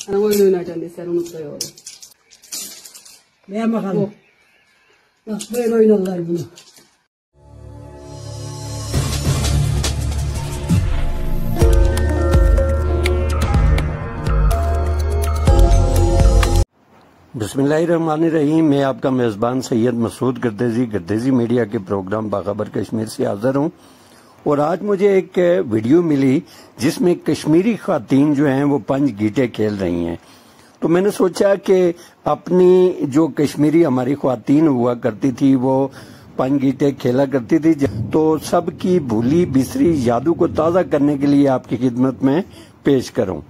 Ano na dyan, sir, ano sa'yo? May makal. Pero inalay mo na. बिस्मिल्लाहिर्रहमानिर्रहीम। मैं आपका मेज़बान सैयद मसूद गर्देजी मीडिया के प्रोग्राम बाखबर कश्मीर से हाजिर हूँ। और आज मुझे एक वीडियो मिली जिसमें कश्मीरी ख़वातीन जो हैं वो पंच गीटे खेल रही हैं। तो मैंने सोचा कि अपनी जो कश्मीरी हमारी ख़वातीन हुआ करती थी वो पंच गीटे खेला करती थी, तो सबकी भूली बिसरी यादों को ताज़ा करने के लिए आपकी खिदमत में पेश करूँ।